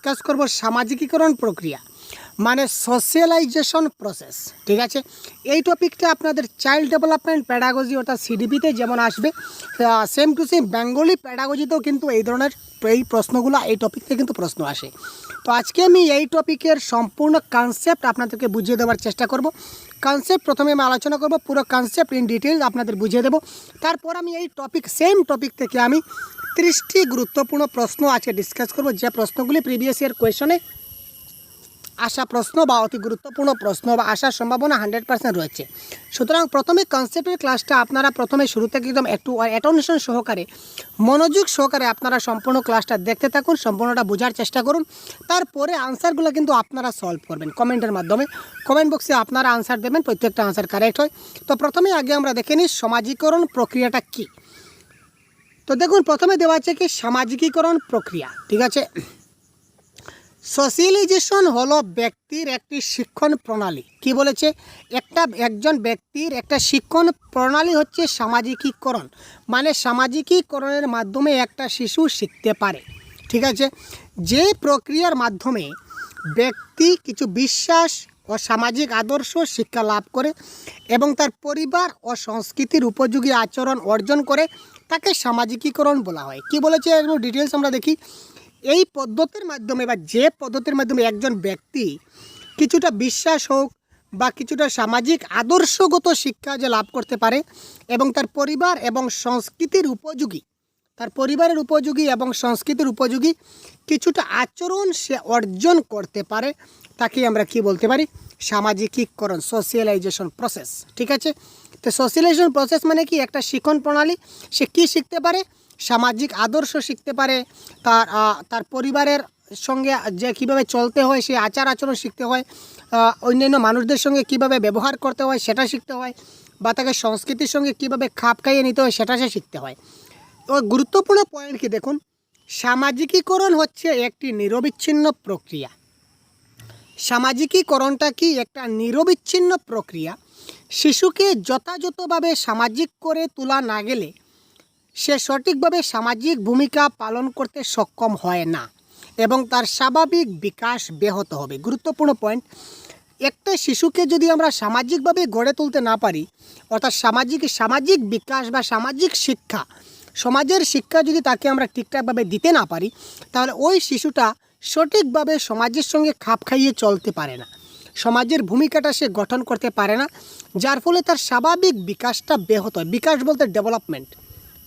Discuss করব সামাজিকীকরণ প্রক্রিয়া মানে সোশ্যালাইজেশন প্রসেস। ঠিক আছে, এই টপিকটা আপনাদের চাইল্ড ডেভেলপমেন্ট প্যাডাগজি অর্থাৎ সিডিপিতে যেমন আসবে, সেম টু সেম বেঙ্গলি প্যাডাগজিতেও কিন্তু এই ধরনের এই প্রশ্নগুলো এই টপিক থেকে কিন্তু প্রশ্ন আসে। তো আজকে আমি এই টপিকের সম্পূর্ণ কনসেপ্ট আপনাদেরকে বুঝিয়ে দেওয়ার চেষ্টা করব। কনসেপ্ট প্রথমে আমি আলোচনা করব, পুরো কনসেপ্ট ইন ডিটেলস আপনাদের বুঝিয়ে দেবো। তারপর আমি এই সেম টপিক থেকে আমি 30টি গুরুত্বপূর্ণ প্রশ্ন আজকে ডিসকাস করব, যে প্রশ্নগুলি প্রিভিয়াস ইয়ার কোয়েশনে আসা প্রশ্ন বা অতি গুরুত্বপূর্ণ প্রশ্ন বা আসার সম্ভাবনা 100% রয়েছে। সুতরাং প্রথমে কনসেপ্টের ক্লাসটা আপনারা প্রথমে শুরু থেকে একদম একটু অ্যাটেনশন সহকারে, মনোযোগ সহকারে আপনারা সম্পূর্ণ ক্লাসটা দেখতে থাকুন, সম্পূর্ণটা বোঝার চেষ্টা করুন। তারপরে আনসারগুলো কিন্তু আপনারা সলভ করবেন কমেন্টের মাধ্যমে। কমেন্ট বক্সে আপনারা আনসার দেবেন, প্রত্যেকটা আনসার কারেক্ট হয়। তো প্রথমে আগে আমরা দেখে নিই সামাজিকরণ প্রক্রিয়াটা কী। তো দেখুন, প্রথমে দেওয়া আছে কি সামাজিকীকরণ প্রক্রিয়া। ঠিক আছে, সোশ্যালাইজেশন হলো ব্যক্তির একটি শিক্ষণ প্রণালী। কি বলেছে? একজন ব্যক্তির একটা শিক্ষণ প্রণালী হচ্ছে সামাজিকীকরণ, মানে সামাজিকীকরণের মাধ্যমে একটা শিশু শিখতে পারে। ঠিক আছে, যে প্রক্রিয়ার মাধ্যমে ব্যক্তি কিছু বিশ্বাস ও সামাজিক আদর্শ শিক্ষা লাভ করে এবং তার পরিবার ও সংস্কৃতির উপযোগী আচরণ অর্জন করে, তাকে সামাজিকীকরণ বলা হয়। কি বলেছে এগুলো ডিটেলস আমরা দেখি। এই পদ্ধতির মাধ্যমে বা যে পদ্ধতির মাধ্যমে একজন ব্যক্তি কিছুটা বিশ্বাস হোক বা কিছুটা সামাজিক আদর্শগত শিক্ষা যে লাভ করতে পারে এবং তার পরিবার এবং সংস্কৃতির উপযোগী, তার পরিবারের উপযোগী এবং সংস্কৃতির উপযোগী কিছুটা আচরণ সে অর্জন করতে পারে, তাকে আমরা কি বলতে পারি? সামাজিকীকরণ, সোশ্যালাইজেশন প্রসেস। ঠিক আছে, তো সোশ্যালাইজেশন প্রসেস মানে কি? একটা শিক্ষণ প্রণালী। সে কি শিখতে পারে? সামাজিক আদর্শ শিখতে পারে, তার পরিবারের সঙ্গে যে কীভাবে চলতে হয় সেই আচার আচরণ শিখতে হয়, অন্যান্য মানুষদের সঙ্গে কীভাবে ব্যবহার করতে হয় সেটা শিখতে হয়, বা তাকে সংস্কৃতির সঙ্গে কীভাবে খাপ খাইয়ে নিতে হয় সেটা সে শিখতে হয়। তো গুরুত্বপূর্ণ পয়েন্ট কি দেখুন, সামাজিকীকরণ হচ্ছে একটি নিরবিচ্ছিন্ন প্রক্রিয়া। সামাজিকীকরণটা কি? একটা নিরবিচ্ছিন্ন প্রক্রিয়া। শিশুকে যথাযথভাবে সামাজিক করে তোলা না গেলে সে সঠিকভাবে সামাজিক ভূমিকা পালন করতে সক্ষম হয় না এবং তার স্বাভাবিক বিকাশ ব্যাহত হবে। গুরুত্বপূর্ণ পয়েন্ট, একটা শিশুকে যদি আমরা সামাজিকভাবে গড়ে তুলতে না পারি, অর্থাৎ সামাজিক বিকাশ বা সামাজিক শিক্ষা, সমাজের শিক্ষা যদি তাকে আমরা ঠিকঠাকভাবে দিতে না পারি, তাহলে ওই শিশুটা সঠিকভাবে সমাজের সঙ্গে খাপ খাইয়ে চলতে পারে না, সমাজের ভূমিকাটা সে গঠন করতে পারে না, যার ফলে তার স্বাভাবিক বিকাশটা ব্যাহত হয়। বিকাশ বলতে ডেভেলপমেন্ট।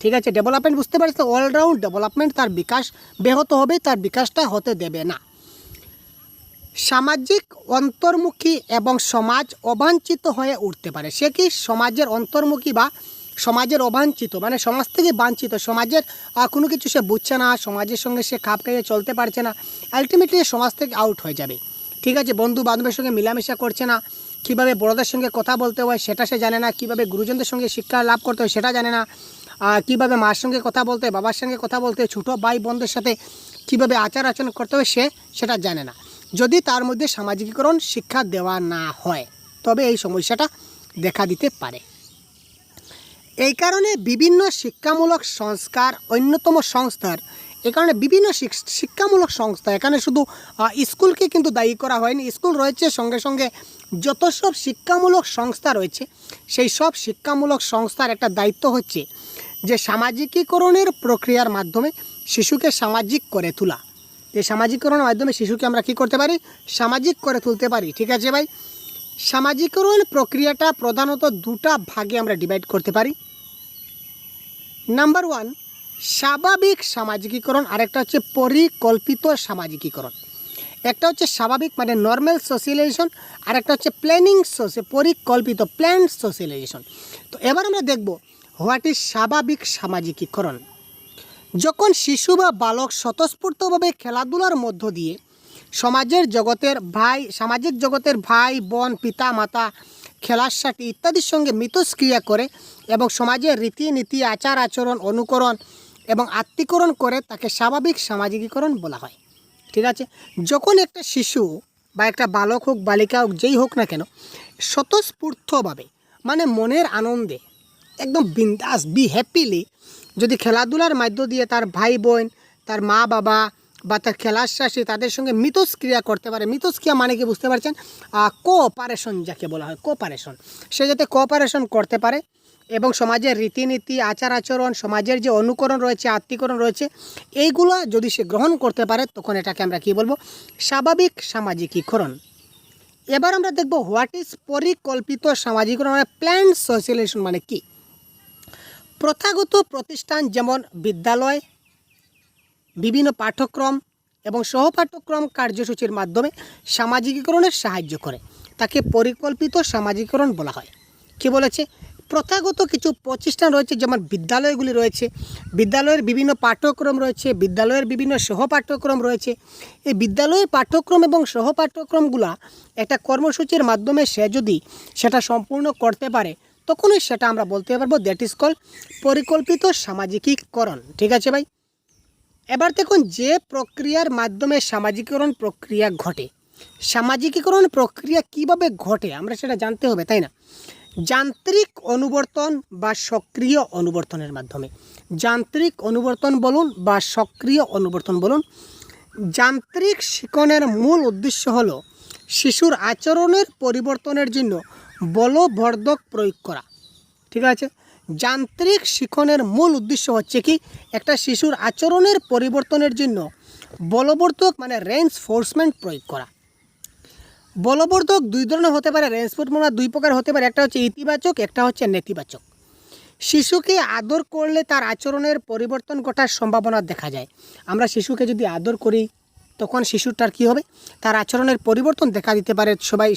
ঠিক আছে, ডেভেলপমেন্ট বুঝতে পারছি, তো অলরাউন্ড ডেভেলপমেন্ট, তার বিকাশ ব্যাহত হবে, তার বিকাশটা হতে দেবে না। সামাজিক অন্তর্মুখী এবং সমাজ অবাঞ্ছিত হয়ে উঠতে পারে। সে কি? সমাজের অন্তর্মুখী বা সমাজের অবাঞ্ছিত, মানে সমাজ থেকে বাঞ্ছিত, সমাজের কোনো কিছু সে বুঝছে না, সমাজের সঙ্গে সে খাপ খাইয়ে চলতে পারছে না, আলটিমেটলি সমাজ থেকে আউট হয়ে যাবে। ঠিক আছে, বন্ধু বান্ধবের সঙ্গে মেলামেশা করছে না, কীভাবে বড়দের সঙ্গে কথা বলতে হয় সেটা সে জানে না, কীভাবে গুরুজনদের সঙ্গে শিক্ষা লাভ করতে হয় সেটা জানে না, কীভাবে মার সঙ্গে কথা বলতে হয়, বাবার সঙ্গে কথা বলতে হয়, ছোটো ভাই বোনদের সাথে কীভাবে আচার আচরণ করতে হয় সে সেটা জানে না। যদি তার মধ্যে সামাজিকীকরণ শিক্ষা দেওয়া না হয় তবে এই সমস্যাটা দেখা দিতে পারে। এই কারণে বিভিন্ন শিক্ষামূলক সংস্কার অন্যতম সংস্থার, এই কারণে বিভিন্ন শিক্ষামূলক সংস্থা, এখানে শুধু স্কুলকে কিন্তু দায়ী করা হয়নি, স্কুল রয়েছে, সঙ্গে সঙ্গে যত সব শিক্ষামূলক সংস্থা রয়েছে সেই সব শিক্ষামূলক সংস্থার একটা দায়িত্ব হচ্ছে যে সামাজিকীকরণের প্রক্রিয়ার মাধ্যমে শিশুকে সামাজিক করে তোলা। এই সামাজিকীকরণের মাধ্যমে শিশুকে আমরা কী করতে পারি? সামাজিক করে তুলতে পারি। ঠিক আছে ভাই, সামাজিকীকরণ প্রক্রিয়াটা প্রধানত দুটা ভাগে আমরা ডিভাইড করতে পারি। নাম্বার 1 স্বাভাবিক সামাজিকীকরণ, আরেকটা হচ্ছে পরিকল্পিত সামাজিকীকরণ। একটা হচ্ছে স্বাভাবিক মানে নর্মাল সোশ্যালাইজেশন, আর একটা হচ্ছে পরিকল্পিত প্ল্যান্ড সোশ্যালাইজেশন। তো এবার আমরা দেখব হোয়াট ইজ স্বাভাবিক সামাজিকীকরণ। যখন শিশু বা বালক স্বতঃস্ফূর্তভাবে খেলাধুলার মধ্য দিয়ে সামাজিক জগতের ভাই বোন, পিতা মাতা, খেলার সাথী ইত্যাদির সঙ্গে মিথস্ক্রিয়া করে এবং সমাজের রীতিনীতি, আচার আচরণ অনুকরণ এবং আত্মীকরণ করে, তাকে স্বাভাবিক সামাজিকীকরণ বলা হয়। ঠিক আছে, যখন একটা শিশু বা একটা বালক হোক বালিকা হোক যেই হোক না কেন স্বতঃস্ফূর্তভাবে মানে মনের আনন্দে একদম বিন্দাস হ্যাপিলি যদি খেলাধুলার মধ্য দিয়ে তার ভাই বোন, তার মা বাবা বা তার খেলাশ্বাসী তাদের সঙ্গে মিথস্ক্রিয়া করতে পারে। মিথস্ক্রিয়া মানে কি বুঝতে পারছেন? কোঅপারেশন যাকে বলা হয়, কোঅপারেশন। সে যাতে কোঅপারেশন করতে পারে এবং সমাজের রীতিনীতি, আচার আচরণ, সমাজের যে অনুকরণ রয়েছে, আত্মীকরণ রয়েছে, এইগুলো যদি সে গ্রহণ করতে পারে তখন এটাকে আমরা কি বলবো? স্বাভাবিক সামাজিকীকরণ। এবার আমরা দেখব হোয়াট ইজ পরিকল্পিত সামাজিকীকরণ মানে প্ল্যান্ড সোশ্যালাইজেশন মানে কি। প্রথাগত প্রতিষ্ঠান যেমন বিদ্যালয়, বিভিন্ন পাঠ্যক্রম এবং সহপাঠ্যক্রম কার্যসূচির মাধ্যমে সামাজিকীকরণের সাহায্য করে, তাকে পরিকল্পিত সামাজিকীকরণ বলা হয়। কি বলেছে? প্রথাগত কিছু প্রতিষ্ঠান রয়েছে যেমন বিদ্যালয়গুলি রয়েছে, বিদ্যালয়ের বিভিন্ন পাঠ্যক্রম রয়েছে, বিদ্যালয়ের বিভিন্ন সহপাঠ্যক্রম রয়েছে। এই বিদ্যালয়ের পাঠ্যক্রম এবং সহপাঠ্যক্রমগুলো একটা কর্মসূচির মাধ্যমে সে যদি সেটা সম্পূর্ণ করতে পারে তখনই সেটা আমরা বলতে পারবো দ্যাট ইজ কল পরিকল্পিত সামাজিকীকরণ। ঠিক আছে ভাই? এবার দেখুন যে প্রক্রিয়ার মাধ্যমে সামাজিকীকরণ প্রক্রিয়া ঘটে, সামাজিকীকরণ প্রক্রিয়া কিভাবে ঘটে আমরা সেটা জানতে হবে, তাই না? যান্ত্রিক অনুবর্তন বা সক্রিয় অনুবর্তনের মাধ্যমে। যান্ত্রিক অনুবর্তন বলুন বা সক্রিয় অনুবর্তন বলুন। যান্ত্রিক শিক্ষণের মূল উদ্দেশ্য হলো শিশুর আচরণের পরিবর্তনের জন্য বলবর্ধক প্রয়োগ করা। ঠিক আছে? যান্ত্রিক শিক্ষণের মূল উদ্দেশ্য হচ্ছে কি? একটা শিশুর আচরণের পরিবর্তনের জন্য বলবর্ধক মানে রেইনফোর্সমেন্ট প্রয়োগ করা। বলবর্ধক দুই ধরনের হতে পারে, রেইনফোর্সমেন্ট দুই প্রকার হতে পারে, একটা হচ্ছে ইতিবাচক, একটা হচ্ছে নেতিবাচক। শিশুকে আদর করলে তার আচরণের পরিবর্তন ঘটার সম্ভাবনা দেখা যায়। আমরা শিশুকে যদি আদর করি তখন শিশুটার কী হবে? তার আচরণের পরিবর্তন দেখা দিতে পারে।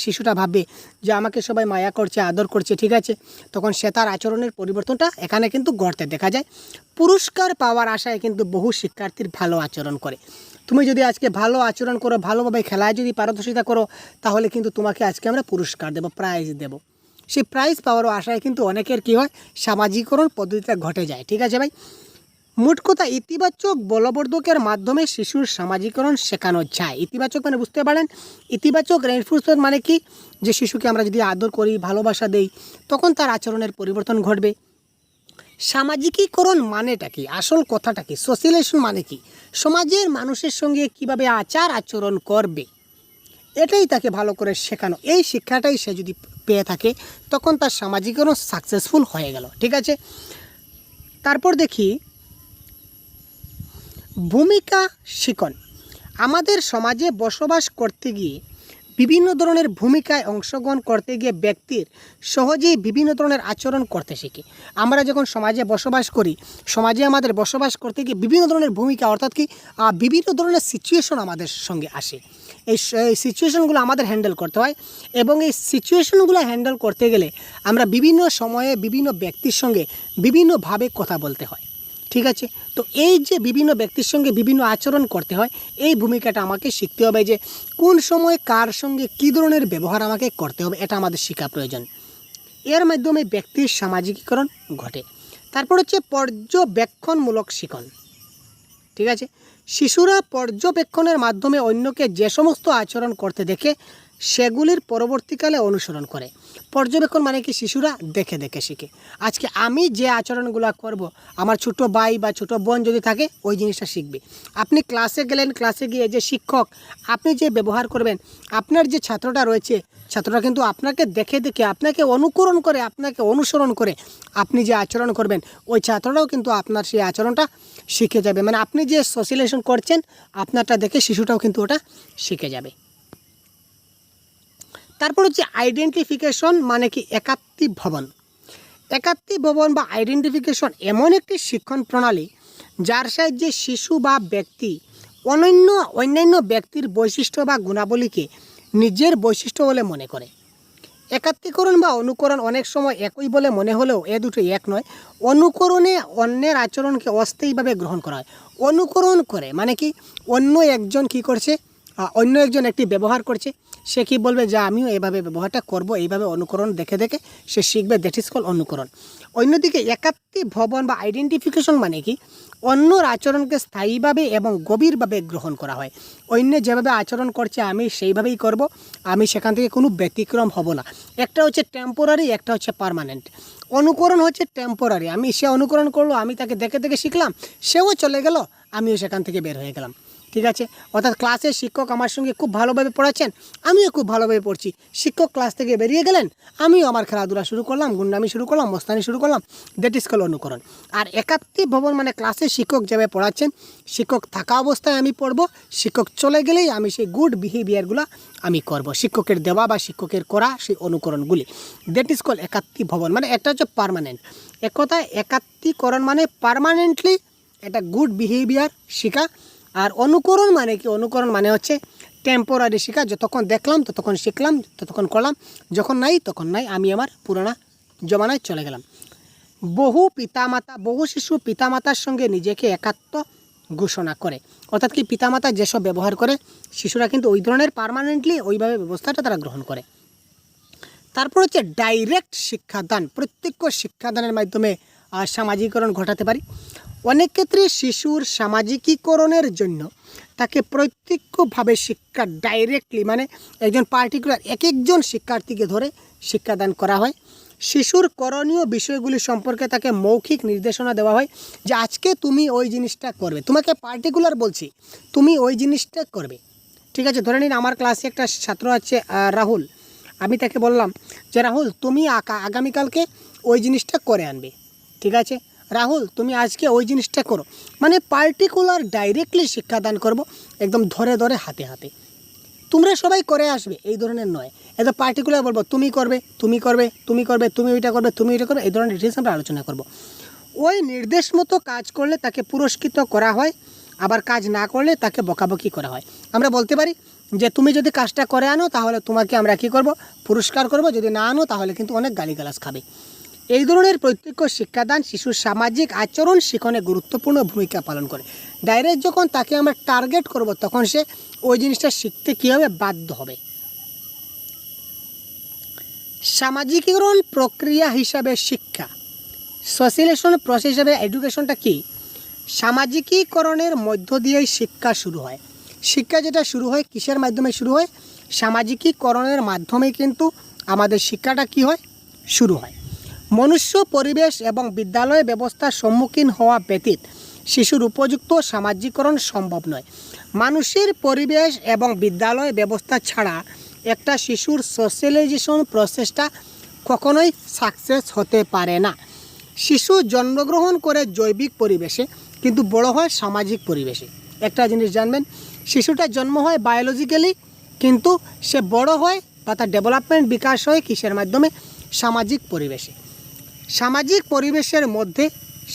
শিশুটা ভাববে যে আমাকে সবাই মায়া করছে, আদর করছে, ঠিক আছে? তখন সে তার আচরণের পরিবর্তনটা এখানে কিন্তু ঘটতে দেখা যায়। পুরস্কার পাওয়ার আশায় কিন্তু বহু শিক্ষার্থীর ভালো আচরণ করে। তুমি যদি আজকে ভালো আচরণ করো, ভালোভাবে খেলায় যদি পারদর্শিতা করো, তাহলে কিন্তু তোমাকে আজকে আমরা পুরস্কার দেব, প্রাইজ দেব। সেই প্রাইজ পাওয়ারও আশায় কিন্তু অনেকের কী হয়? সামাজিকরণ পদ্ধতিটা ঘটে যায়। ঠিক আছে ভাই? মোট কথা ইতিবাচক বলবর্ধকের মাধ্যমে শিশুর সামাজিকরণ শেখানো যায়। ইতিবাচক মানে বুঝতে পারেন, ইতিবাচক রেইনফোর্সমেন্ট মানে কি? যে শিশুকে আমরা যদি আদর করি, ভালোবাসা দেই, তখন তার আচরণের পরিবর্তন ঘটবে। সামাজিকীকরণ মানেটা কি? আসল কথাটা কি? সোশ্যালাইজেশন মানে কি? সমাজের মানুষের সঙ্গে কিভাবে আচার আচরণ করবে, এটাই তাকে ভালো করে শেখানো। এই শিক্ষাটাই সে যদি পেয়ে থাকে তখন তার সামাজিকীকরণ সাকসেসফুল হয়ে গেল। ঠিক আছে? তারপর দেখি ভূমিকা শিখন। আমাদের সমাজে বসবাস করতে গিয়ে বিভিন্ন ধরনের ভূমিকায় অংশগ্রহণ করতে গিয়ে ব্যক্তির সহজেই বিভিন্ন ধরনের আচরণ করতে শিখে। আমরা যখন সমাজে বসবাস করি, সমাজে আমাদের বসবাস করতে গিয়ে বিভিন্ন ধরনের ভূমিকা অর্থাৎ কি বিভিন্ন ধরনের সিচুয়েশন আমাদের সঙ্গে আসে। এই সিচুয়েশনগুলো আমাদের হ্যান্ডেল করতে হয় এবং এই সিচুয়েশনগুলো হ্যান্ডেল করতে গেলে আমরা বিভিন্ন সময়ে বিভিন্ন ব্যক্তির সঙ্গে বিভিন্নভাবে কথা বলতে হয়। ঠিক আছে? তো এই যে বিভিন্ন ব্যক্তির সঙ্গে বিভিন্ন আচরণ করতে হয়, এই ভূমিকাটা আমাকে শিখতে হবে যে কোন সময় কার সঙ্গে কী ধরনের ব্যবহার আমাকে করতে হবে, এটা আমাদের শেখা প্রয়োজন। এর মাধ্যমে ব্যক্তির সামাজিকীকরণ ঘটে। তারপর হচ্ছে পর্যবেক্ষণমূলক শিখন। ঠিক আছে? শিশুরা পর্যবেক্ষণের মাধ্যমে অন্যকে যে সমস্ত আচরণ করতে দেখে সেগুলির পরবর্তীকালে অনুসরণ করে। পর্যবেক্ষণ মানে কি? শিশুরা দেখে দেখে শিখে। আজকে আমি যে আচরণগুলো করব, আমার ছোটো ভাই বা ছোটো বোন যদি থাকে ওই জিনিসটা শিখবে। আপনি ক্লাসে গেলেন, ক্লাসে গিয়ে যে শিক্ষক আপনি যে ব্যবহার করবেন, আপনার যে ছাত্রটা রয়েছে, ছাত্ররা কিন্তু আপনাকে দেখে দেখে, আপনাকে অনুকরণ করে, আপনাকে অনুসরণ করে আপনি যে আচরণ করবেন, ওই ছাত্ররাও কিন্তু আপনার সেই আচরণটা শিখে যাবে। মানে আপনি যে সোশ্যালাইজেশন করছেন আপনারটা দেখে শিশুটাও কিন্তু ওটা শিখে যাবে। তারপর হচ্ছে আইডেন্টিফিকেশন মানে কি? একাত্মীভবন। একাত্মীভবন বা আইডেন্টিফিকেশন এমন একটি শিক্ষণ প্রণালী যার সাহায্যে শিশু বা ব্যক্তি অন্যান্য ব্যক্তির বৈশিষ্ট্য বা গুণাবলীকে নিজের বৈশিষ্ট্য বলে মনে করে। একাত্মীকরণ বা অনুকরণ অনেক সময় একই বলে মনে হলেও এ দুটো এক নয়। অনুকরণে অন্যের আচরণকে অস্থায়ীভাবে গ্রহণ করা হয়। অনুকরণ করে মানে কি? অন্য একজন কি করছে, অন্য একজন একটি ব্যবহার করছে, সে কি বলবে যে আমিও এইভাবে ব্যবহারটা করব, এইভাবে অনুকরণ দেখে দেখে সে শিখবে, দ্যাট ইজ কল অনুকরণ। অন্যদিকে একাত্মীভবন বা আইডেন্টিফিকেশন মানে কি? অন্যর আচরণকে স্থায়ীভাবে এবং গভীরভাবে গ্রহণ করা হয়। অন্য যেভাবে আচরণ করছে আমি সেইভাবেই করব, আমি সেখান থেকে কোনো ব্যতিক্রম হব না। একটা হচ্ছে টেম্পোরারি, একটা হচ্ছে পার্মানেন্ট। অনুকরণ হচ্ছে টেম্পোরারি, সে অনুকরণ করলো, আমি তাকে দেখে দেখে শিখলাম, সেও চলে গেল, আমিও সেখান থেকে বের হয়ে গেলাম। ঠিক আছে, অর্থাৎ ক্লাসে শিক্ষক আমার সঙ্গে খুব ভালোভাবে পড়াচ্ছেন, আমিও খুব ভালোভাবে পড়ছি। শিক্ষক ক্লাস থেকে বেরিয়ে গেলেন, আমিও আমার খেলাধুলা শুরু করলাম, গুন্ডামি শুরু করলাম, মস্তানি শুরু করলাম। দ্যাট ইজ কল অনুকরণ। আর একাত্মী ভবন মানে ক্লাসে শিক্ষক যেভাবে পড়াচ্ছেন, শিক্ষক থাকা অবস্থায় আমি পড়বো, শিক্ষক চলে গেলেই আমি সেই গুড বিহেভিয়ারগুলো আমি করব, শিক্ষকের দেওয়া বা শিক্ষকের করা সেই অনুকরণগুলি। দ্যাট ইজ কল একাত্মী ভবন। মানে একটা হচ্ছে পার্মানেন্ট, এক কথায় একাত্মীকরণ মানে পার্মানেন্টলি একটা গুড বিহেভিয়ার শেখা। আর অনুকরণ মানে কি? অনুকরণ মানে হচ্ছে টেম্পোরারি শেখা, যতক্ষণ দেখলাম ততক্ষণ শিখলাম, ততক্ষণ করলাম, যখন নাই তখন নাই, আমি আমার পুরানা জমানায় চলে গেলাম। বহু শিশু পিতামাতার সঙ্গে নিজেকে একাত্ম ঘোষণা করে, অর্থাৎ কি পিতামাতা যেসব ব্যবহার করে শিশুরা কিন্তু ওই ধরনের পার্মানেন্টলি ওইভাবে ব্যবস্থাটা তারা গ্রহণ করে। তারপর হচ্ছে ডাইরেক্ট শিক্ষাদান। প্রত্যক্ষ শিক্ষাদানের মাধ্যমে সামাজিকরণ ঘটাতে পারি। অনেক ক্ষেত্রে শিশুর সামাজিকীকরণের জন্য তাকে প্রত্যক্ষভাবে শিক্ষা ডাইরেক্টলি মানে একজন পার্টিকুলার এক একজন শিক্ষার্থীকে ধরে শিক্ষাদান করা হয়। শিশুর করণীয় বিষয়গুলি সম্পর্কে তাকে মৌখিক নির্দেশনা দেওয়া হয় যে আজকে তুমি ওই জিনিসটা করবে, তোমাকে পার্টিকুলার বলছি তুমি ওই জিনিসটা করবে। ঠিক আছে, ধরে নিন আমার ক্লাসে একটা ছাত্র আছে রাহুল, আমি তাকে বললাম যে রাহুল তুমি আগামীকালকে ওই জিনিসটা করে আনবে। ঠিক আছে, রাহুল তুমি আজকে ওই জিনিসটা করো, মানে পার্টিকুলার ডাইরেক্টলি শিক্ষাদান করব, একদম ধরে ধরে হাতে হাতে তোমরা সবাই করে আসবে এই ধরনের নয়। একদম পার্টিকুলার বলবো তুমি করবে, তুমি করবে, তুমি করবে, তুমি ওইটা করবে, তুমি ওইটা করবে, এই ধরনের ডিটেলস আমরা আলোচনা করব। ওই নির্দেশ মতো কাজ করলে তাকে পুরস্কৃত করা হয়, আবার কাজ না করলে তাকে বকাবকি করা হয়। আমরা বলতে পারি যে তুমি যদি কাজটা করে আনো তাহলে তোমাকে আমরা কী করব, পুরস্কার করব, যদি না আনো তাহলে কিন্তু অনেক গালিগালাজ খাবে। এই ধরনের প্রত্যক্ষ শিক্ষাদান শিশুর সামাজিক আচরণ শিখনে গুরুত্বপূর্ণ ভূমিকা পালন করে। ডাইরেক্ট যখন তাকে আমরা টার্গেট করব তখন সে ওই জিনিসটা শিখতে কী হবে, বাধ্য হবে। সামাজিকীকরণ প্রক্রিয়া হিসাবে শিক্ষা, সোশিয়েলাইজেশন প্রসেস হিসাবে এডুকেশনটা কি? সামাজিকীকরণের মধ্য দিয়েই শিক্ষা শুরু হয়। শিক্ষা যেটা শুরু হয় কিসের মাধ্যমে শুরু হয়? সামাজিকীকরণের মাধ্যমে কিন্তু আমাদের শিক্ষাটা কি হয়, শুরু হয়। মনুষ্য পরিবেশ এবং বিদ্যালয় ব্যবস্থার সম্মুখীন হওয়া ব্যতীত শিশুর উপযুক্ত সামাজিকীকরণ সম্ভব নয়। মানুষের পরিবেশ এবং বিদ্যালয় ব্যবস্থা ছাড়া একটা শিশুর সোশ্যালাইজেশন প্রসেসটা কখনোই সাকসেস হতে পারে না। শিশু জন্মগ্রহণ করে জৈবিক পরিবেশে কিন্তু বড় হয় সামাজিক পরিবেশে। একটা জিনিস জানবেন, শিশুটা জন্ম হয় বায়োলজিক্যালি, কিন্তু সে বড় হয় বা তার ডেভেলপমেন্ট বিকাশ হয় কিসের মাধ্যমে? সামাজিক পরিবেশে। সামাজিক পরিবেশের মধ্যে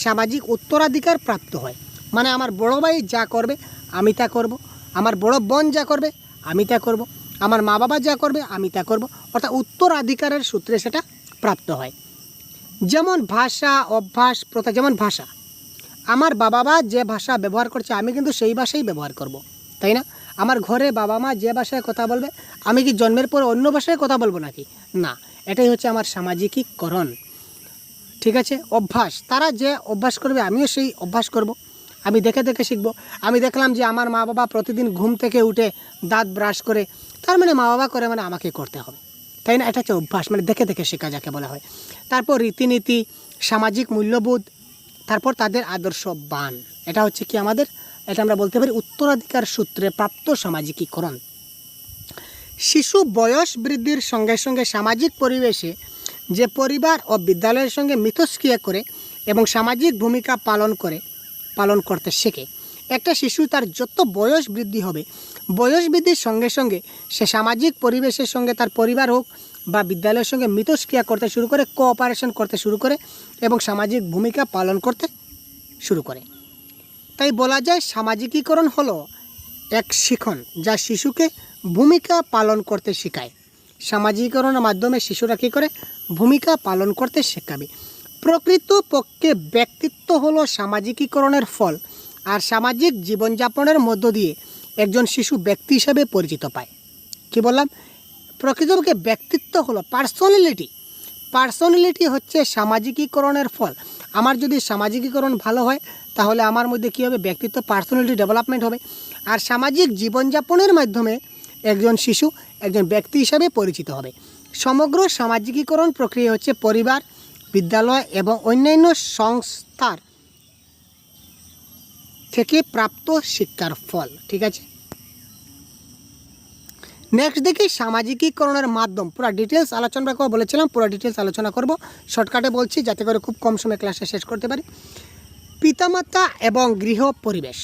সামাজিক উত্তরাধিকার প্রাপ্ত হয়, মানে আমার বড় ভাই যা করবে আমি তা করব, আমার বড় বোন যা করবে আমি তা করব, আমার মা বাবা যা করবে আমি তা করব, অর্থাৎ উত্তরাধিকারের সূত্রে সেটা প্রাপ্ত হয়। যেমন ভাষা, অভ্যাস, প্রথা। যেমন ভাষা, আমার বাবা মা যে ভাষা ব্যবহার করছে আমি কিন্তু সেই ভাষাই ব্যবহার করব, তাই না? আমার ঘরে বাবা মা যে ভাষায় কথা বলবে আমি কি জন্মের পর অন্য ভাষায় কথা বলবো নাকি? না, এটাই হচ্ছে আমার সামাজিকীকরণ। ঠিক আছে, অভ্যাস, তারা যে অভ্যাস করবে আমিও সেই অভ্যাস করব, আমি দেখে দেখে শিখব। আমি দেখলাম যে আমার মা বাবা প্রতিদিন ঘুম থেকে উঠে দাঁত ব্রাশ করে, তার মানে মা বাবা করে মানে আমাকে করতে হবে, তাই না? এটা হচ্ছে অভ্যাস, মানে দেখে দেখে শেখা যাকে বলা হয়। তারপর রীতিনীতি, সামাজিক মূল্যবোধ, তারপর তাদের আদর্শ বান, এটা হচ্ছে কি আমাদের, এটা আমরা বলতে পারি উত্তরাধিকার সূত্রে প্রাপ্ত সামাজিকীকরণ। শিশু বয়স বৃদ্ধির সঙ্গে সঙ্গে সামাজিক পরিবেশে যে পরিবার ও বিদ্যালয়ের সঙ্গে মিথস্ক্রিয়া করে এবং সামাজিক ভূমিকা পালন করতে শেখে। একটা শিশু তার যত বয়স বৃদ্ধি হবে, বয়স বৃদ্ধির সঙ্গে সঙ্গে সে সামাজিক পরিবেশের সঙ্গে তার পরিবার হোক বা বিদ্যালয়ের সঙ্গে মিথস্ক্রিয়া করতে শুরু করে, কোঅপারেশন করতে শুরু করে এবং সামাজিক ভূমিকা পালন করতে শুরু করে। তাই বলা যায় সামাজিকীকরণ হলো এক শিখন যা শিশুকে ভূমিকা পালন করতে শেখায়। সামাজিকীকরণের মাধ্যমে শিশুরা কী করে? ভূমিকা পালন করতে শেখাবে। প্রকৃতপক্ষে ব্যক্তিত্ব হলো সামাজিকীকরণের ফল, আর সামাজিক জীবনযাপনের মধ্য দিয়ে একজন শিশু ব্যক্তি হিসেবে পরিচিত পায়। কি বললাম? প্রকৃতপক্ষে ব্যক্তিত্ব হলো পার্সোনালিটি হচ্ছে সামাজিকীকরণের ফল। আমার যদি সামাজিকীকরণ ভালো হয় তাহলে আমার মধ্যে কী হবে? ব্যক্তিত্ব, পার্সোনালিটি ডেভেলপমেন্ট হবে। আর সামাজিক জীবনযাপনের মাধ্যমে একজন শিশু একজন ব্যক্তি হিসাবে পরিচিত হবে। সমগ্র সামাজিকীকরণ প্রক্রিয়া হচ্ছে পরিবার, বিদ্যালয় এবং অন্যান্য সংস্থার থেকে প্রাপ্ত শিক্ষার ফল। ঠিক আছে, নেক্সট দেখি সামাজিকীকরণের মাধ্যম। পুরো ডিটেলস আলোচনা করবো বলেছিলাম, পুরো ডিটেলস আলোচনা করব, শর্টকাটে বলছি যাতে করে খুব কম সময়ে ক্লাসে শেষ করতে পারি। পিতামাতা এবং গৃহ পরিবেশ।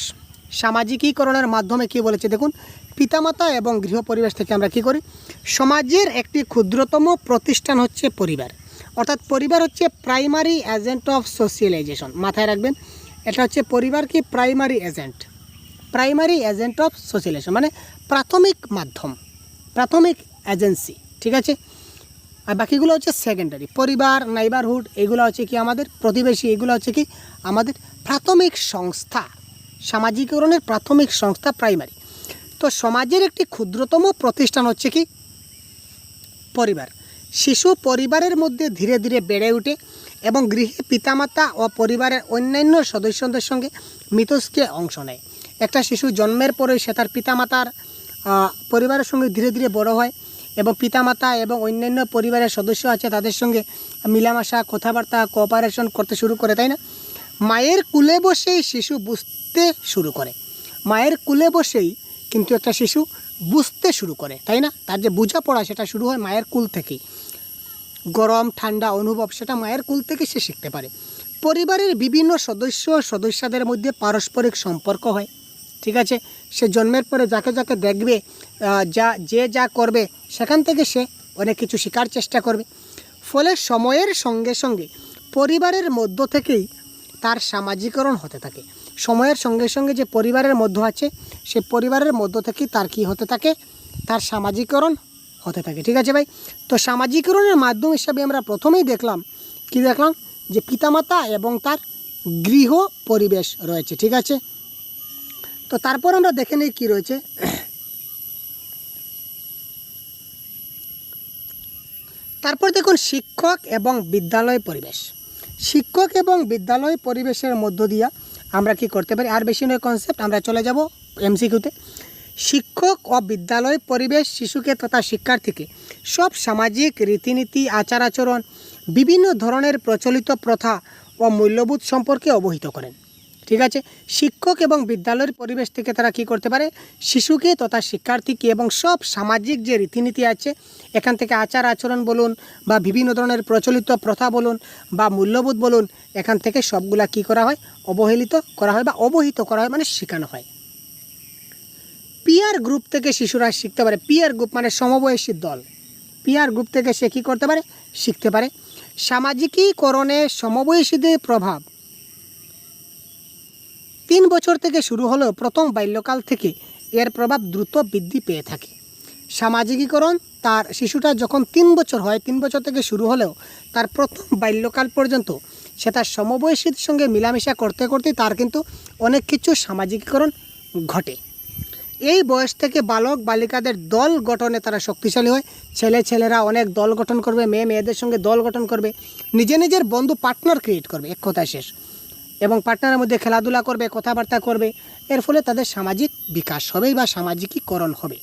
সামাজিকীকরণের মাধ্যমে কি বলেছে দেখুন, পিতামাতা এবং গৃহ পরিবেশ থেকে আমরা কি করি, সমাজের একটি ক্ষুদ্রতম প্রতিষ্ঠান হচ্ছে পরিবার। অর্থাৎ পরিবার হচ্ছে প্রাইমারি এজেন্ট অফ সোশিয়ালাইজেশন। মাথায় রাখবেন, এটা হচ্ছে পরিবার কি প্রাইমারি এজেন্ট অফ সোশিয়ালাইজেশন, মানে প্রাথমিক মাধ্যম, প্রাথমিক এজেন্সি। ঠিক আছে, আর বাকিগুলো হচ্ছে সেকেন্ডারি। পরিবার, নাইবারহুড, এগুলো হচ্ছে কি আমাদের প্রতিবেশী, এগুলো হচ্ছে কি আমাদের প্রাথমিক সংস্থা। সামাজিকীকরণের প্রাথমিক সংস্থা প্রাইমারি। তো সমাজের একটি ক্ষুদ্রতম প্রতিষ্ঠান হচ্ছে কি পরিবার। শিশু পরিবারের মধ্যে ধীরে ধীরে বেড়ে ওঠে এবং গৃহে পিতামাতা ও পরিবারের অন্যান্য সদস্যদের সঙ্গে মিথস্ক্রিয় অংশ নেয়। একটা শিশু জন্মের পরে সে তার পিতামাতার পরিবারের সঙ্গে ধীরে ধীরে বড় হয় এবং পিতামাতা এবং অন্যান্য পরিবারের সদস্য আছে তাদের সঙ্গে মিলামেশা, কথাবার্তা, কোঅপারেশন করতে শুরু করে, তাই না? মায়ের কুলে বসেই শিশু বুঝতে শুরু করে। মায়ের কুলে বসেই কিন্তু একটা শিশু বুঝতে শুরু করে, তাই না? তার যে বোঝাপড়া সেটা শুরু হয় মায়ের কুল থেকেই। গরম ঠান্ডা অনুভব সেটা মায়ের কুল থেকে সে শিখতে পারে। পরিবারের বিভিন্ন সদস্যদের মধ্যে পারস্পরিক সম্পর্ক হয়। ঠিক আছে, সে জন্মের পরে যাকে যাকে দেখবে, যা করবে সেখান থেকে সে অনেক কিছু শেখার চেষ্টা করবে। ফলে সময়ের সঙ্গে সঙ্গে পরিবারের মধ্য থেকেই তার সামাজিকরণ হতে থাকে। সময়ের সঙ্গে সঙ্গে যে পরিবারের মধ্য আছে সে পরিবারের মধ্য থেকেই তার কি হতে থাকে, তার সামাজিকরণ হতে থাকে। ঠিক আছে ভাই, তো সামাজিকরণের মাধ্যম হিসাবে আমরা প্রথমেই দেখলাম যে পিতামাতা এবং তার গৃহ পরিবেশ রয়েছে। ঠিক আছে, তো তারপর আমরা দেখে নিই কী রয়েছে। তারপর দেখুন শিক্ষক এবং বিদ্যালয় পরিবেশ। শিক্ষক এবং বিদ্যালয় পরিবেশের মধ্য দিয়া আমরা কি করতে পারি, আর বেশি নয় কনসেপ্ট, আমরা চলে যাব এমসিকিউতে। শিক্ষক ও বিদ্যালয় পরিবেশ শিশুকে তথা শিক্ষার্থীকে সব সামাজিক রীতিনীতি, আচার আচরণ, বিভিন্ন ধরনের প্রচলিত প্রথা ও মূল্যবোধ সম্পর্কে অবহিত করেন। ঠিক আছে, শিক্ষক এবং বিদ্যালয়ের পরিবেশ থেকে তারা কি করতে পারে, শিশুকে তথা শিক্ষার্থীকে এবং সব সামাজিক যে রীতিনীতি আছে এখান থেকে আচার আচরণ বলুন বা বিভিন্ন ধরনের প্রচলিত প্রথা বলুন বা মূল্যবোধ বলুন, এখান থেকে সবগুলা কি করা হয়, অবহেলিত করা হয় বা অবহিত করা হয়, মানে শেখানো হয়। পিয়ার গ্রুপ থেকে শিশুরা শিখতে পারে। পিয়ার গ্রুপ মানে সমবয়সী দল। পিয়ার গ্রুপ থেকে সে কী করতে পারে, শিখতে পারে। সামাজিকীকরণে সমবয়সীদের প্রভাব 3 বছর থেকে শুরু হলেও প্রথম বাল্যকাল থেকে এর প্রভাব দ্রুত বৃদ্ধি পেয়ে থাকে। সামাজিকীকরণ তার শিশুটা যখন 3 বছর হয়, 3 বছর থেকে শুরু হলেও তার প্রথম বাল্যকাল পর্যন্ত সে তার সমবয়সীর সঙ্গে মিলামেশা করতে করতে তার কিন্তু অনেক কিছু সামাজিকীকরণ ঘটে। এই বয়স থেকে বালক বালিকাদের দল গঠনে তারা শক্তিশালী হয়। ছেলেরা অনেক দল গঠন করবে, মেয়েদের সঙ্গে দল গঠন করবে, নিজের বন্ধু পার্টনার ক্রিয়েট করবে, এক কথায় শেষ, এবং পার্টনারের মধ্যে খেলাধুলা করবে, কথাবার্তা করবে। এর ফলে তাদের সামাজিক বিকাশ হবে বা সামাজিকীকরণ হবে।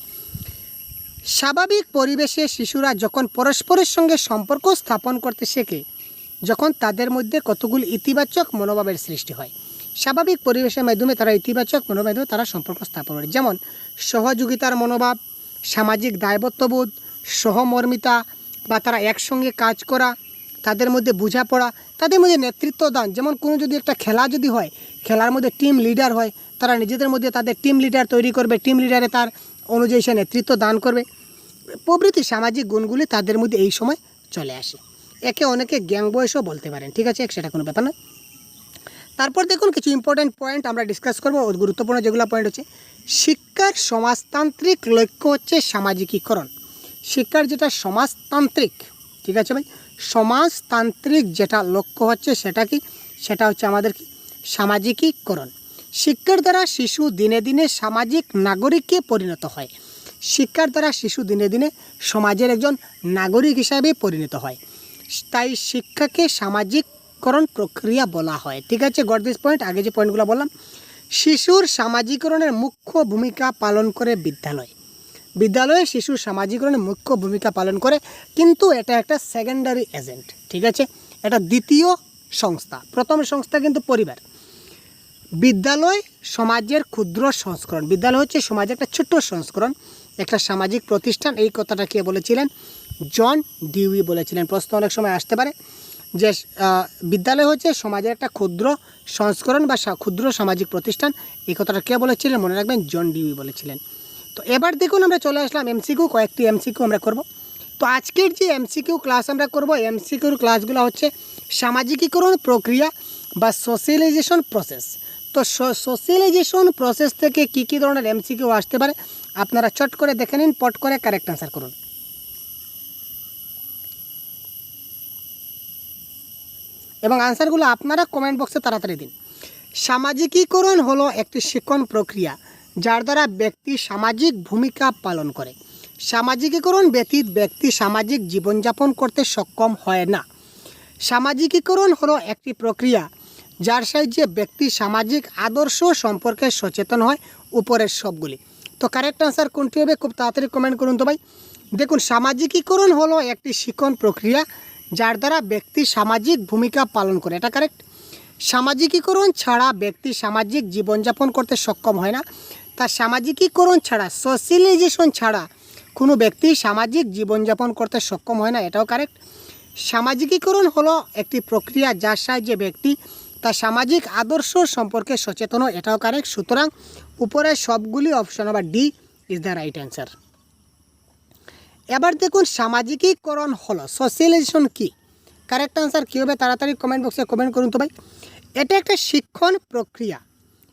স্বাভাবিক পরিবেশে শিশুরা যখন পরস্পরের সঙ্গে সম্পর্ক স্থাপন করতে শেখে, যখন তাদের মধ্যে কতগুলি ইতিবাচক মনোভাবের সৃষ্টি হয়। স্বাভাবিক পরিবেশের মাধ্যমে তারা ইতিবাচক মনোভাবে তারা সম্পর্ক স্থাপন করে, যেমন সহযোগিতার মনোভাব, সামাজিক দায়বদ্ধবোধ, সহমর্মিতা বা তারা একসঙ্গে কাজ করা, তাদের মধ্যে বোঝাপড়া, তাদের মধ্যে নেতৃত্ব দান। যেমন কোনো যদি একটা খেলা যদি হয়, খেলার মধ্যে টিম লিডার হয়, তারা নিজেদের মধ্যে তাদের টিম লিডার তৈরি করবে, টিম লিডারে তার অনুযায়ী সে নেতৃত্ব দান করবে। প্রভৃতি সামাজিক গুণগুলি তাদের মধ্যে এই সময় চলে আসে। একে অনেকে গ্যাং বয়সও বলতে পারেন। ঠিক আছে, সেটা কোনো ব্যাপার না। তারপর দেখুন কিছু ইম্পর্টেন্ট পয়েন্ট আমরা ডিসকাস করবো, গুরুত্বপূর্ণ যেগুলো পয়েন্ট হচ্ছে, শিক্ষার সমাজতান্ত্রিক লক্ষ্য হচ্ছে সামাজিকীকরণ। শিক্ষার যেটা সমাজতান্ত্রিক, ঠিক আছে ভাই, সমাজতান্ত্রিক যেটা লক্ষ্য হচ্ছে সেটা কি, সেটা হচ্ছে আমাদের কি, সামাজিকীকরণ। শিক্ষার দ্বারা শিশু দিনে দিনে সামাজিক নাগরিকে পরিণত হয়। শিক্ষার দ্বারা শিশু দিনে দিনে সমাজের একজন নাগরিক হিসাবে পরিণত হয়। তাই শিক্ষাকে সামাজিককরণ প্রক্রিয়া বলা হয়। ঠিক আছে, গট দিস পয়েন্ট। আগে যে পয়েন্টগুলো বললাম, শিশুর সামাজিকরণের মুখ্য ভূমিকা পালন করে বিদ্যালয়। বিদ্যালয়ে শিশুর সামাজিকরণের মুখ্য ভূমিকা পালন করে, কিন্তু এটা একটা সেকেন্ডারি এজেন্ট। ঠিক আছে, এটা দ্বিতীয় সংস্থা। প্রথম সংস্থা কিন্তু পরিবার। বিদ্যালয় সমাজের ক্ষুদ্র সংস্করণ। বিদ্যালয় হচ্ছে সমাজের একটা ছোট্ট সংস্করণ, একটা সামাজিক প্রতিষ্ঠান। এই কথাটা কে বলেছিলেন? জন ডিউই বলেছিলেন। প্রশ্ন অনেক সময় আসতে পারে যে বিদ্যালয় হচ্ছে সমাজের একটা ক্ষুদ্র সংস্করণ বা ক্ষুদ্র সামাজিক প্রতিষ্ঠান। এই কথাটা কে বলেছিলেন? মনে রাখবেন, জন ডিউই বলেছিলেন। তো এবার দেখুন আমরা চলে আসলাম এমসিকিউ। কয়েকটি এমসিকিউ আমরা করব। তো আজকের যে এমসিকিউ ক্লাস আমরা করব, এমসিকিউর ক্লাসগুলো হচ্ছে সামাজিকীকরণ প্রক্রিয়া বা সোশ্যালাইজেশন প্রসেস। তো সোশ্যালাইজেশন প্রসেস থেকে কী ধরনের এমসিকিউ আসতে পারে আপনারা চট করে দেখে নিন, পট করে কারেক্ট আনসার করুন। এবং আনসারগুলো আপনারা কমেন্ট বক্সে তাড়াতাড়ি দিন। সামাজিকীকরণ হলো একটি শিক্ষণ প্রক্রিয়া যার দ্বারা ব্যক্তি সামাজিক ভূমিকা পালন করে। সামাজিকীকরণ ব্যতীত ব্যক্তি সামাজিক জীবনযাপন করতে সক্ষম হয় না। সামাজিকীকরণ হলো একটি প্রক্রিয়া যার সাহায্যে ব্যক্তি সামাজিক আদর্শ সম্পর্কে সচেতন হয়। উপরের সবগুলি। তো কারেক্ট আনসার কোনটি হবে? খুব তাড়াতাড়ি কমেন্ট করুন তো ভাই। দেখুন, সামাজিকীকরণ হলো একটি শিক্ষণ প্রক্রিয়া যার দ্বারা ব্যক্তি সামাজিক ভূমিকা পালন করে। এটা কারেক্ট। সামাজিকীকরণ ছাড়া ব্যক্তি সামাজিক জীবনযাপন করতে সক্ষম হয় না। তার সামাজিকীকরণ ছাড়া, সোশ্যালাইজেশন ছাড়া কোনো ব্যক্তি সামাজিক জীবনযাপন করতে সক্ষম হয় না। এটাও কারেক্ট। সামাজিকীকরণ হলো একটি প্রক্রিয়া যার সাহায্যে ব্যক্তি তার সামাজিক আদর্শ সম্পর্কে সচেতন হয়। এটাও কারেক্ট। সুতরাং উপরে সবগুলি option number D is the right answer. এবার দেখুন, সামাজিকীকরণ হলো, সোশ্যালাইজেশন কি? কারেক্ট আনসার কী হবে? তাড়াতাড়ি কমেন্ট বক্সে কমেন্ট করুন তো ভাই। এটা একটা শিক্ষণ প্রক্রিয়া,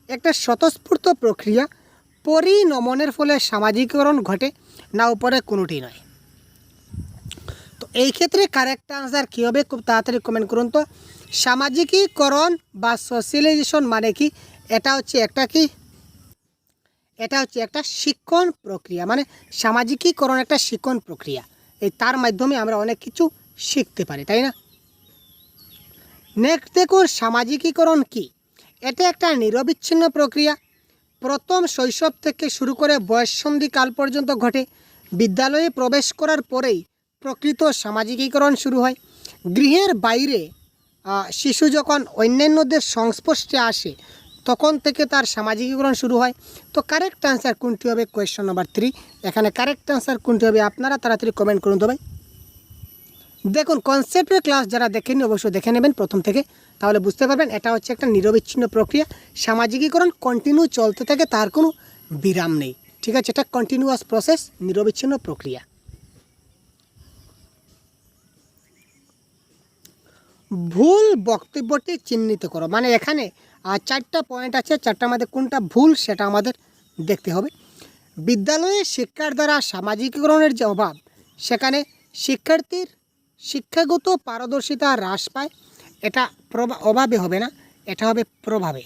একটা স্বতঃস্ফূর্ত প্রক্রিয়া। পরিণমনের ফলে সামাজিকীকরণ ঘটে, না উপরে কোনোটি নয়। তো এই ক্ষেত্রে কারেক্ট আনসার কী হবে? খুব তাড়াতাড়ি কমেন্ট করুন তো। সামাজিকীকরণ বা সোশ্যালাইজেশন মানে কি? এটা হচ্ছে একটা শিক্ষণ প্রক্রিয়া। মানে সামাজিকীকরণ একটা শিক্ষণ প্রক্রিয়া। তার মাধ্যমে আমরা অনেক কিছু শিখতে পারি, তাই না? নেক্সট দেখুন, সামাজিকীকরণ কি? এটা একটা নিরবিচ্ছিন্ন প্রক্রিয়া। প্রথম শৈশব থেকে শুরু করে বয়ঃসন্ধিকাল পর্যন্ত ঘটে। বিদ্যালয়ে প্রবেশ করার পরেই প্রকৃত সামাজিকীকরণ শুরু হয়। গৃহের বাইরে শিশু যখন অন্যান্যদের সংস্পর্শে আসে তখন থেকে তার সামাজিকীকরণ শুরু হয়। তো কারেক্ট আনসার কোনটি হবে? Question number 3। এখানে কারেক্ট আনসার কোনটি হবে? আপনারা তাড়াতাড়ি কমেন্ট করুন তো ভাই। দেখুন, কনসেপ্টের ক্লাস যারা দেখেননি অবশ্যই দেখে নেবেন প্রথম থেকে, তাহলে বুঝতে পারবেন এটা হচ্ছে একটা নিরবিচ্ছিন্ন প্রক্রিয়া। সামাজিকীকরণ কন্টিনিউ চলতে থাকে, তার কোনো বিরাম নেই। ঠিক আছে, এটা কন্টিনিউয়াস প্রসেস, নিরবিচ্ছিন্ন প্রক্রিয়া। ভুল বক্তব্যটি চিহ্নিত করো। মানে এখানে 4টা পয়েন্ট আছে, 4টার মধ্যে কোনটা ভুল সেটা আমাদের দেখতে হবে। বিদ্যালয়ে শিক্ষার দ্বারা সামাজিকীকরণের যে অভাব, সেখানে শিক্ষার্থীর শিক্ষাগত পারদর্শিতা হ্রাস পায়। এটা অভাবে হবে না, এটা হবে প্রভাবে।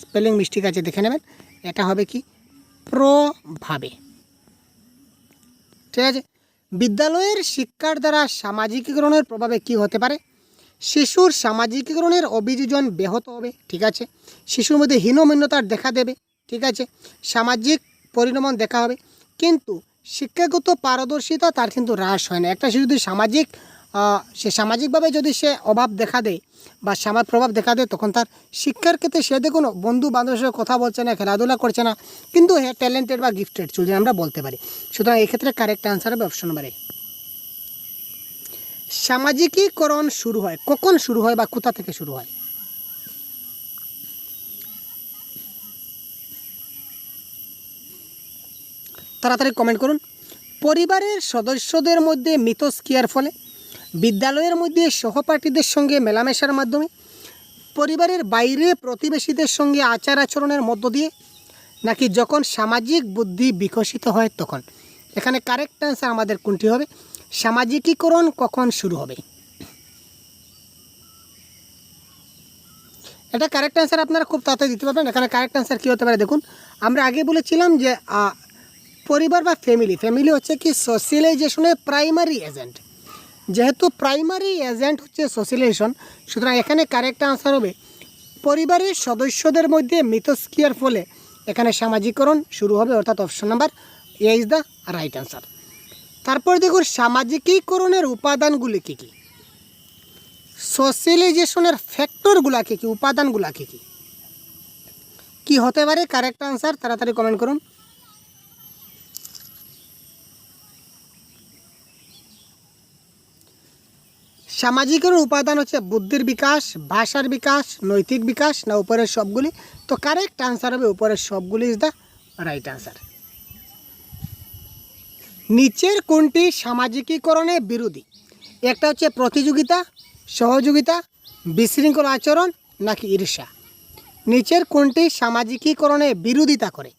স্পেলিং মিস্টেক আছে, দেখে নেবেন। এটা হবে কি? প্রভাবে। ঠিক আছে। বিদ্যালয়ের শিক্ষার দ্বারা সামাজিকীকরণের প্রভাবে কি হতে পারে? শিশুর সামাজিকীকরণের অভিযোজন ব্যাহত হবে। ঠিক আছে। শিশুর মধ্যে হীনমন্যতার দেখা দেবে। ঠিক আছে। সামাজিক পরিণমন দেখা হবে, কিন্তু শিক্ষাগত পারদর্শিতা তার কিন্তু হ্রাস হয় না। একটা শিশু যদি সামাজিকভাবে যদি সে অভাব দেখা দেয় বা প্রভাব দেখা দেয়, তখন তার শিক্ষার ক্ষেত্রে সে দেখুন বন্ধু বান্ধবের সাথে কথা বলছে না, খেলাধুলা করছে না, কিন্তু হ্যাঁ ট্যালেন্টেড বা গিফটেড চিলড্রেন আমরা বলতে পারি। সুতরাং এক্ষেত্রে কারেক্ট আনসার হবে অপশন নম্বর এ। সামাজিকীকরণ শুরু হয় কখন শুরু হয় বা কোথা থেকে শুরু হয়? তাড়াতাড়ি কমেন্ট করুন। পরিবারের সদস্যদের মধ্যে মিথস্ক্রিয়ার ফলে, বিদ্যালয়ের মধ্যে সহপাঠীদের সঙ্গে মেলামেশার মাধ্যমে, পরিবারের বাইরে প্রতিবেশীদের সঙ্গে আচার আচরণের মধ্য দিয়ে, নাকি যখন সামাজিক বুদ্ধি বিকশিত হয় তখন? এখানে কারেক্ট অ্যান্সার আমাদের কোনটি হবে? সামাজিকীকরণ কখন শুরু হবে? এটা কারেক্ট অ্যান্সার আপনারা খুব তাড়াতাড়ি দিতে পারবেন। এখানে কারেক্ট অ্যান্সার কী হতে পারে দেখুন। আমরা আগে বলেছিলাম যে পরিবার বা ফ্যামিলি হচ্ছে কি সোশ্যালাইজেশনের প্রাইমারি এজেন্ট। যেহেতু প্রাইমারি এজেন্ট হচ্ছে সোশ্যালাইজেশন, সুতরাং এখানে কারেক্ট আনসার হবে পরিবারের সদস্যদের মধ্যে মিথস্ক্রিয়ার ফলে এখানে সামাজিকীকরণ শুরু হবে, অর্থাৎ option number A is the right answer. তারপর দেখুন, সামাজিকীকরণের উপাদানগুলি কী কী, সোশ্যালাইজেশনের ফ্যাক্টরগুলা কী কী, উপাদানগুলা কী কী? কি হতে পারে কারেক্ট আনসার? তাড়াতাড়ি কমেন্ট করুন। সামাজিকরণ উপাদান হচ্ছে বুদ্ধির বিকাশ, ভাষার বিকাশ, নৈতিক বিকাশ, না উপরের সবগুলি? তো কারেক্ট আনসার হবে উপরের সবগুলি ইজ দ্য রাইট আনসার। নিচের কোনটি সামাজিকীকরণে বিরোধী? একটা হচ্ছে প্রতিযোগিতা, সহযোগিতা, বিশৃঙ্খল আচরণ, নাকি ঈর্ষা? নিচের কোনটি সামাজিকীকরণে বিরোধিতা করে?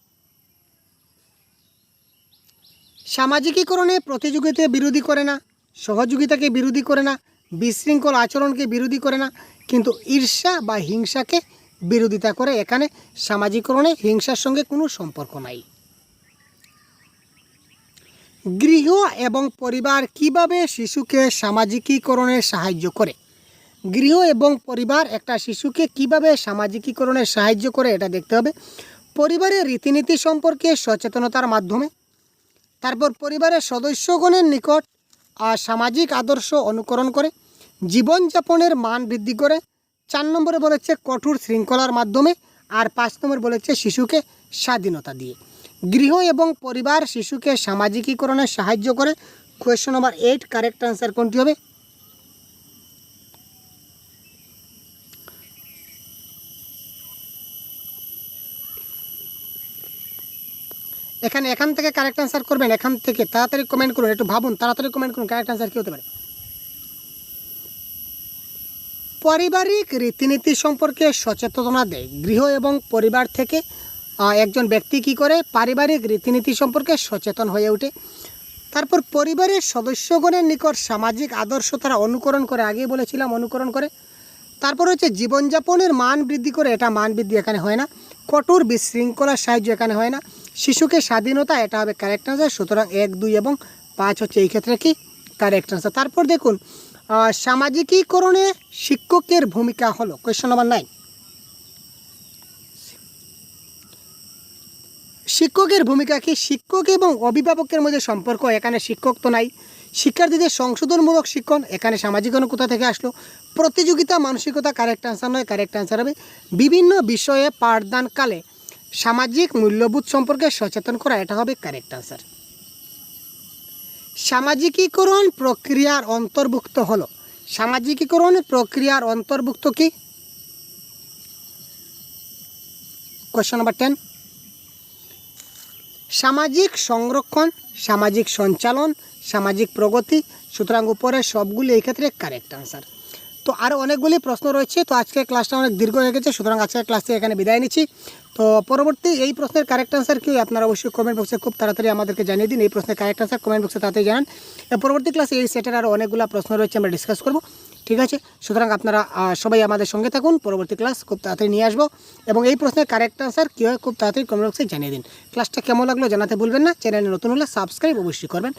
সামাজিকীকরণে প্রতিযোগিতাকে বিরোধী করে না, সহযোগিতাকে বিরোধী করে না, বিশৃঙ্খল আচরণকে বিরোধী করে না, কিন্তু ঈর্ষা বা হিংসাকে বিরোধিতা করে। এখানে সামাজিকীকরণে হিংসার সঙ্গে কোনো সম্পর্ক নাই। গৃহ এবং পরিবার কিভাবে শিশুকে সামাজিকীকরণে সাহায্য করে? গৃহ এবং পরিবার একটা শিশুকে কিভাবে সামাজিকীকরণে সাহায্য করে এটা দেখতে হবে। পরিবারের রীতিনীতি সম্পর্কে সচেতনতার মাধ্যমে, তারপর পরিবারের সদস্যগণের নিকট সামাজিক আদর্শ অনুকরণ করে, জীবনযাপনের মান বৃদ্ধি করে, 4 নম্বরে বলেছে কঠোর শৃঙ্খলার মাধ্যমে, আর 5 নম্বর বলেছে শিশুকে স্বাধীনতা দিয়ে। গৃহ এবং পরিবার শিশুকে সামাজিকীকরণে সাহায্য করে। কোয়েশ্চন নাম্বার 8 কারেক্ট আনসার কোনটি হবে? এখান থেকে কারেক্ট আনসার করবেন, এখান থেকে তাড়াতাড়ি কমেন্ট করুন, একটু ভাবুন, তাড়াতাড়ি কমেন্ট করুন কারেক্ট আনসার কী হতে পারে। পারিবারিক রীতিনীতি সম্পর্কে সচেতনতা দেয়। গৃহ এবং পরিবার থেকে একজন ব্যক্তি কী করে? পারিবারিক রীতিনীতি সম্পর্কে সচেতন হয়ে ওঠে। তারপর পরিবারের সদস্যগণের নিকট সামাজিক আদর্শ তারা অনুকরণ করে, আগেই বলেছিলাম অনুকরণ করে। তারপর হচ্ছে জীবনযাপনের মান বৃদ্ধি করে, এটা মান বৃদ্ধি এখানে হয় না। কঠোর বিশৃঙ্খলার সাহায্য এখানে হয় না। শিশুকে স্বাধীনতা, এটা হবে কারেক্ট আনসার। সুতরাং 1, 2 এবং 5 হচ্ছে এই ক্ষেত্রে কি কারেক্ট আনসার। তারপর দেখুন সামাজিকীকরণে শিক্ষকের ভূমিকা হলো কোয়েশ্চন নাম্বার 9। শিক্ষকের ভূমিকা কি? শিক্ষক এবং অভিভাবকের মধ্যে সম্পর্ক, এখানে শিক্ষক তো নাই। শিক্ষার্থীদের সংশোধনমূলক শিক্ষণ, এখানে সামাজিকরণ কোথা থেকে আসলো? প্রতিযোগিতা মানসিকতা, কারেক্ট আনসার নয়, কারেক্ট আনসার হবে বিভিন্ন বিষয়ে পাঠদানকালে সামাজিক মূল্যবোধ সম্পর্কে সচেতন করা, এটা হবে কারেক্ট আনসার। সামাজিকীকরণ প্রক্রিয়ার অন্তর্ভুক্ত হলো। সামাজিকীকরণ প্রক্রিয়ার অন্তর্ভুক্ত কি? কোয়েশ্চন নাম্বার 10 সামাজিক সংরক্ষণ, সামাজিক সঞ্চালন, সামাজিক প্রগতি। সুতরাং উপরে সবগুলি এই ক্ষেত্রে কারেক্ট আনসার। তো আরও অনেকগুলি প্রশ্ন রয়েছে, তো আজকের ক্লাসটা অনেক দীর্ঘ হয়ে গেছে, সুতরাং আজকের ক্লাস থেকে এখানে বিদায় নিচ্ছি। তো পরবর্তী এই প্রশ্নের কারেক্ট আনসার কি আপনারা অবশ্যই কমেন্ট বক্সে খুব তাড়াতাড়ি আমাদেরকে জানিয়ে দিন। এই প্রশ্নের কারেক্ট আনসার কমেন্ট বক্সে তাড়াতাড়ি জানান। পরবর্তী ক্লাসে এই সেটের আরও অনেকগুলো প্রশ্ন রয়েছে, আমরা ডিসকাস করব, ঠিক আছে? সুতরাং আপনারা সবাই আমাদের সঙ্গে থাকুন, পরবর্তী ক্লাস খুব তাড়াতাড়ি নিয়ে আসবো। এবং এই প্রশ্নের কারেক্ট আনসার কী হয় খুব তাড়াতাড়ি কমেন্ট বক্সে জানিয়ে দিন। ক্লাসটা কেমন লাগলো জানাতে ভুলবেন না। চ্যানেলে নতুন হলে সাবস্ক্রাইব অবশ্যই করবেন।